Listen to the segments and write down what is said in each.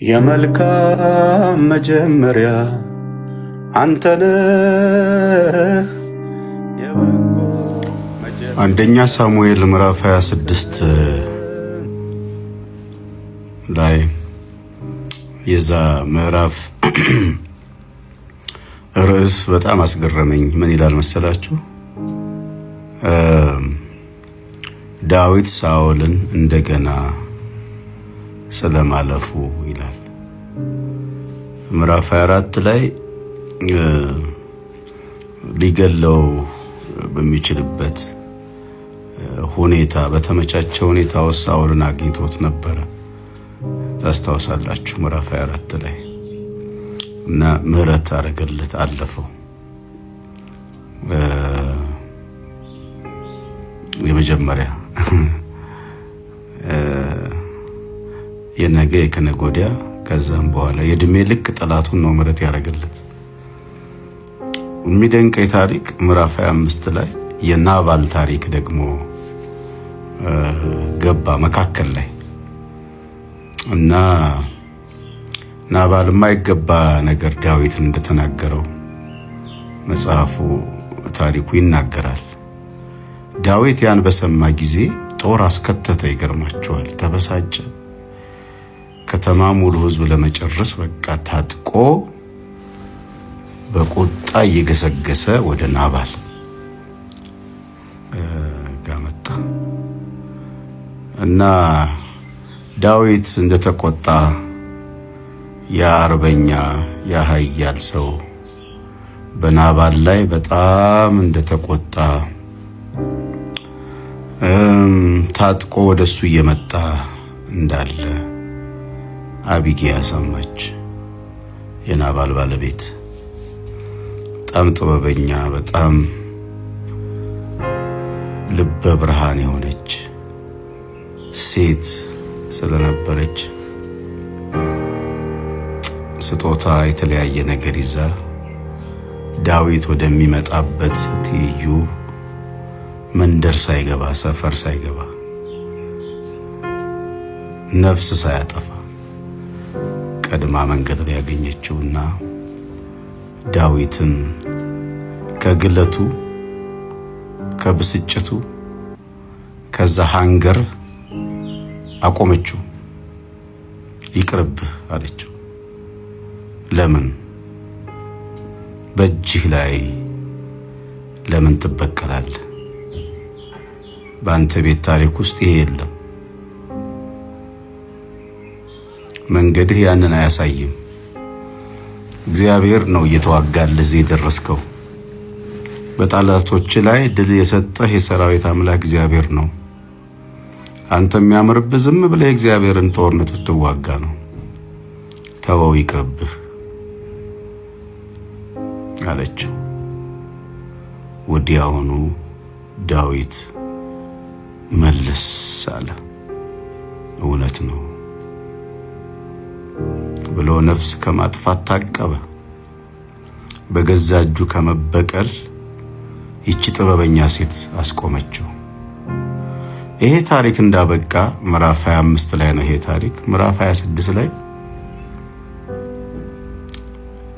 የመልካም መጀመሪያ አንተነህ የበጎ አንደኛ ሳሙኤል ምዕራፍ 26 ላይ የዛ ምዕራፍ ርዕስ በጣም አስገረመኝ። ምን ይላል መሰላችሁ? ዳዊት ሳኦልን እንደገና ስለማለፉ ይላል። ምዕራፍ 24 ላይ ሊገለው በሚችልበት ሁኔታ በተመቻቸ ሁኔታ ሳኦልን አግኝቶት ነበረ። ታስታውሳላችሁ? ምዕራፍ 24 ላይ እና ምህረት አረገለት፣ አለፈው። የመጀመሪያ የነገ የከነገ ወዲያ ከዛም በኋላ የእድሜ ልክ ጠላቱን ነው ምህረት ያረገለት። የሚደንቀኝ ታሪክ ምዕራፍ 25 ላይ የናባል ታሪክ ደግሞ ገባ መካከል ላይ እና ናባል የማይገባ ነገር ዳዊትን እንደተናገረው መጽሐፉ ታሪኩ ይናገራል። ዳዊት ያን በሰማ ጊዜ ጦር አስከተተ። ይገርማቸዋል። ተበሳጨ። ከተማ ሙሉ ሕዝብ ለመጨረስ በቃ ታጥቆ በቁጣ እየገሰገሰ ወደ ናባል ጋር መጣ እና ዳዊት እንደተቆጣ ያ አርበኛ ያ ኃያል ሰው በናባል ላይ በጣም እንደተቆጣ ታጥቆ ወደሱ እየመጣ እንዳለ አቢግያ ሰማች። የናባል ባለቤት በጣም ጥበበኛ፣ በጣም ልበ ብርሃን የሆነች ሴት ስለነበረች ስጦታ የተለያየ ነገር ይዛ ዳዊት ወደሚመጣበት ትይዩ መንደር ሳይገባ ሰፈር ሳይገባ ነፍስ ሳያጠፋ ቀድማ መንገድ ላይ ያገኘችውና ዳዊትን ከግለቱ ከብስጭቱ ከዛ ሃንገር አቆመችው። ይቅርብህ አለችው። ለምን በእጅህ ላይ ለምን ትበቀላለህ? በአንተ ቤት ታሪክ ውስጥ ይሄ የለም። መንገድህ ያንን አያሳይም። እግዚአብሔር ነው እየተዋጋልህ እዚህ የደረስከው። በጠላቶች ላይ ድል የሰጠህ የሰራዊት አምላክ እግዚአብሔር ነው። አንተ የሚያምርብህ ዝም ብለህ የእግዚአብሔርን ጦርነት ብትዋጋ ነው። ተወው፣ ይቅርብህ አለችው። ወዲያውኑ ዳዊት መለስ አለ። እውነት ነው ብሎ ነፍስ ከማጥፋት ታቀበ። በገዛ እጁ ከመበቀል ይቺ ጥበበኛ ሴት አስቆመችው። ይሄ ታሪክ እንዳበቃ ምዕራፍ 25 ላይ ነው ይሄ ታሪክ። ምዕራፍ 26 ላይ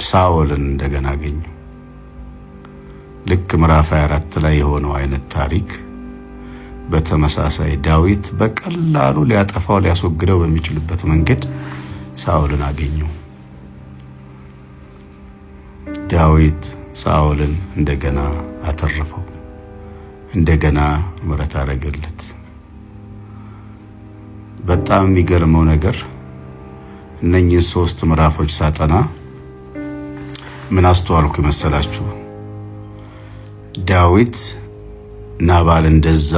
ሳኦልን እንደገና አገኘው። ልክ ምዕራፍ 24 ላይ የሆነው አይነት ታሪክ በተመሳሳይ ዳዊት በቀላሉ ሊያጠፋው ሊያስወግደው በሚችልበት መንገድ ሳኦልን አገኘው። ዳዊት ሳኦልን እንደገና አተረፈው፣ እንደገና ምህረት አረገለት። በጣም የሚገርመው ነገር እነኚህ 3 ምዕራፎች ሳጠና ምን አስተዋልኩ መሰላችሁ? ዳዊት ናባል እንደዛ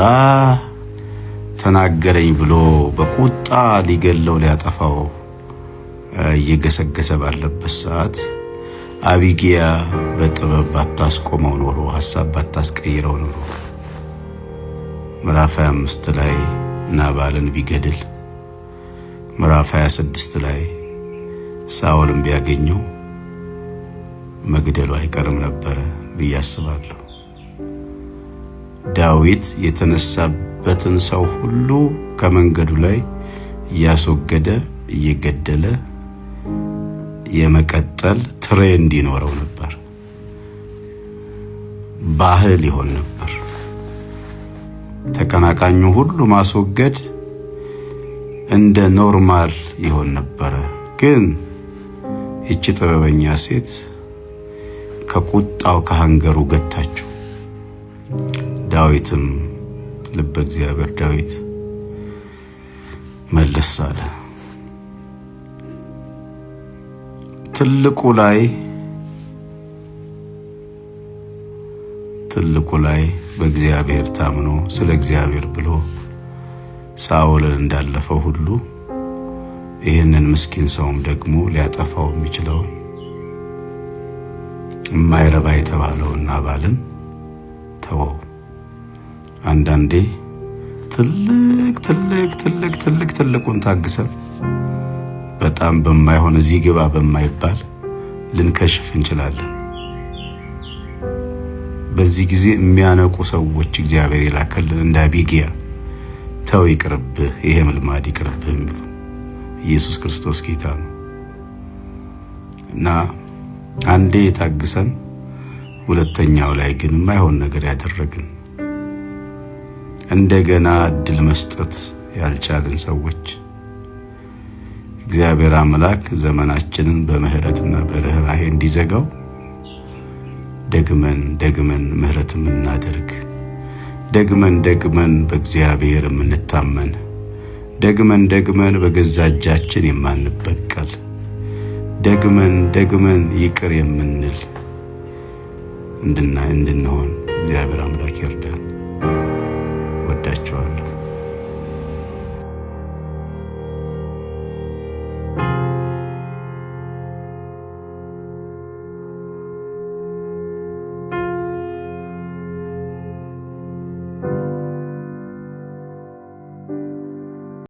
ተናገረኝ ብሎ በቁጣ ሊገለው ሊያጠፋው እየገሰገሰ ባለበት ሰዓት አቢግያ በጥበብ ባታስቆመው ኖሮ፣ ሐሳብ ባታስቀይረው ኖሮ ምዕራፍ 25 ላይ ናባልን ቢገድል ምዕራፍ 26 ላይ ሳኦልን ቢያገኘው መግደሉ አይቀርም ነበረ ብዬ አስባለሁ። ዳዊት የተነሳበትን ሰው ሁሉ ከመንገዱ ላይ እያስወገደ እየገደለ የመቀጠል ትሬንድ ይኖረው ነበር፣ ባህል ይሆን ነበር። ተቀናቃኙ ሁሉ ማስወገድ እንደ ኖርማል ይሆን ነበር። ግን እቺ ጥበበኛ ሴት ከቁጣው ከሃንገሩ ገታችው። ዳዊትም ልበ እግዚአብሔር ዳዊት መለስ አለ። ትልቁ ላይ በእግዚአብሔር ታምኖ ስለ እግዚአብሔር ብሎ ሳኦልን እንዳለፈው ሁሉ ይህንን ምስኪን ሰውም ደግሞ ሊያጠፋው የሚችለው የማይረባ የተባለውን ናባልን ተወው። አንዳንዴ ትልቁን ታግሰን በጣም በማይሆን እዚህ ግባ በማይባል ልንከሽፍ እንችላለን። በዚህ ጊዜ የሚያነቁ ሰዎች እግዚአብሔር ይላከልን እንደ አቢግያ ተው ይቅርብህ፣ ይሄ መልማድ ይቅርብህ የሚሉ ኢየሱስ ክርስቶስ ጌታ ነው እና አንዴ ታግሰን ሁለተኛው ላይ ግን የማይሆን ነገር ያደረግን እንደገና እድል መስጠት ያልቻልን ሰዎች እግዚአብሔር አምላክ ዘመናችንን በምህረትና በርህራሄ እንዲዘጋው ደግመን ምህረት የምናደርግ ደግመን በእግዚአብሔር የምንታመን ደግመን በገዛ እጃችን የማንበቀል ደግመን ይቅር የምንል እንድንሆን እግዚአብሔር አምላክ ይርዳን።